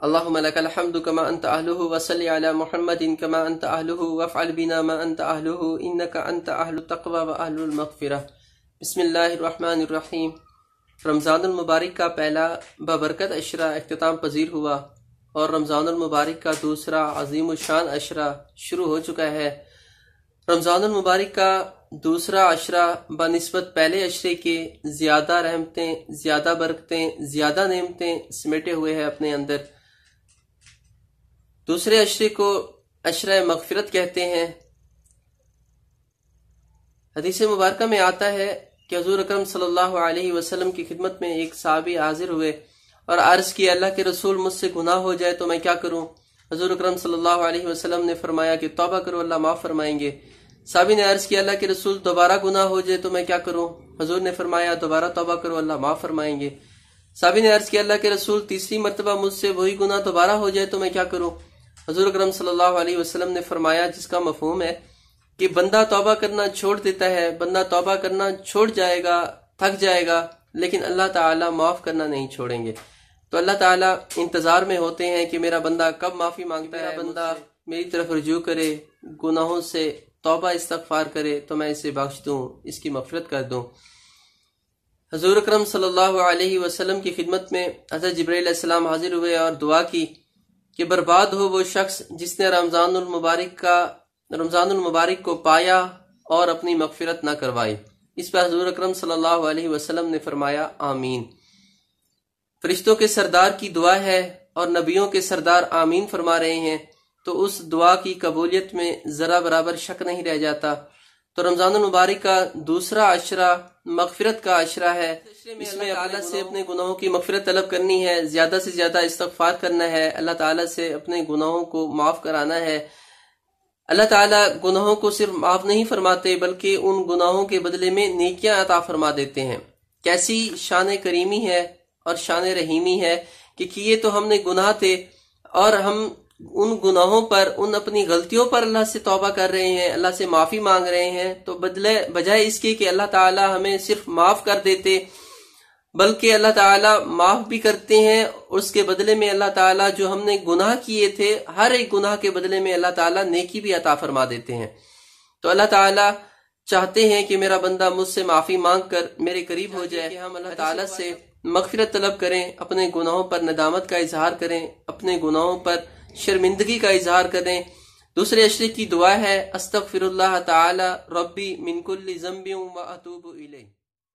اللهم لك الحمد كما أنت أهله وصل على محمد كما أنت أهله وافعل بنا ما أنت أهله إنك أنت أهل التقوى وأهل المغفرة۔ بسم اللہ الرحمن الرحیم۔ رمضان المبارک کا پہلا بابرکت عشرہ اختتام پذیر ہوا اور رمضان المبارک کا دوسرا عظیم الشان عشرہ شروع ہو چکا ہے۔ رمضان المبارک کا دوسرا عشرہ بنسبت پہلے عشرے کے زیادہ رحمتیں، زیادہ برکتیں، زیادہ نعمتیں سمیٹے ہوئے ہے اپنے اندر۔ دوسرے عشرے کو عشرہ مغفرت کہتے ہیں۔ حدیث مبارکہ میں آتا ہے کہ حضور اکرم صلی اللہ علیہ وسلم کی خدمت میں ایک صحابی حاضر ہوئے اور عرض کیا، اللہ کے رسول مجھ سے گناہ ہو جائے تو میں کیا کروں؟ حضور اکرم صلی اللہ علیہ وسلم نے فرمایا کہ توبہ کرو، اللہ معاف فرمائیں گے۔ صحابی نے عرض کیا، اللہ کے رسول دوبارہ گناہ ہو جائے تو میں کیا کروں؟ حضور نے فرمایا دوبارہ توبہ کرو، اللہ معاف فرمائیں گے۔ صحابی نے عرض کیا، اللہ کے رسول تیسری مرتبہ مجھ سے وہی گناہ دوبارہ ہو جائے تو میں کیا کروں؟ حضور اکرم صلی اللہ علیہ وسلم نے فرمایا، جس کا مفہوم ہے کہ بندہ توبہ کرنا چھوڑ دیتا ہے، بندہ توبہ کرنا چھوڑ جائے گا، تھک جائے گا، لیکن اللہ تعالیٰ معاف کرنا نہیں چھوڑیں گے۔ تو اللہ تعالیٰ انتظار میں ہوتے ہیں کہ میرا بندہ کب معافی مانگتا ہے، بندہ میری طرف رجوع کرے، گناہوں سے توبہ استغفار کرے تو میں اسے بخش دوں، اس کی مغفرت کر دوں۔ حضور اکرم صلی اللہ علیہ وسلم کی خدمت میں حضرت جبرائیل علیہ السلام حاضر ہوئے اور دعا کی کہ برباد ہو وہ شخص جس نے رمضان المبارک کو پایا اور اپنی مغفرت نہ کروائی۔ اس پر حضور اکرم صلی اللہ علیہ وسلم نے فرمایا آمین۔ فرشتوں کے سردار کی دعا ہے اور نبیوں کے سردار آمین فرما رہے ہیں، تو اس دعا کی قبولیت میں ذرا برابر شک نہیں رہ جاتا۔ تو رمضان المبارک کا دوسرا عشرہ مغفرت کا عشرہ ہے۔ اس میں اللہ تعالیٰ سے اپنے گناہوں کی مغفرت طلب کرنی ہے، زیادہ سے زیادہ استغفار کرنا ہے، اللہ تعالیٰ سے اپنے گناہوں کو معاف کرانا ہے۔ اللہ تعالیٰ گناہوں کو صرف معاف نہیں فرماتے بلکہ ان گناہوں کے بدلے میں نیکیاں عطا فرما دیتے ہیں۔ کیسی شان کریمی ہے اور شان رحیمی ہے کہ کیے تو ہم نے گناہ تھے اور ہم ان گناہوں پر، ان اپنی غلطیوں پر اللہ سے توبہ کر رہے ہیں، اللہ سے معافی مانگ رہے ہیں، تو بجائے اس کے کہ اللہ تعالیٰ ہمیں صرف معاف کر دیتے، بلکہ اللہ تعالیٰ معاف بھی کرتے ہیں، اس کے بدلے میں اللہ تعالیٰ جو ہم نے گناہ کیے تھے ہر ایک گناہ کے بدلے میں اللہ تعالیٰ نیکی بھی عطا فرما دیتے ہیں۔ تو اللہ تعالیٰ چاہتے ہیں کہ میرا بندہ مجھ سے معافی مانگ کر میرے قریب ہو جائے، کہ ہم اللہ تعالیٰ سے مغفرت طلب کریں، اپنے گناہوں پر ندامت کا اظہار کریں، اپنے گناہوں پر شرمندگی کا اظہار کریں۔ دوسرے عشرے کی دعا ہے، استغفر اللہ تعالی ربی من کل ذنب و اتوب الیہ۔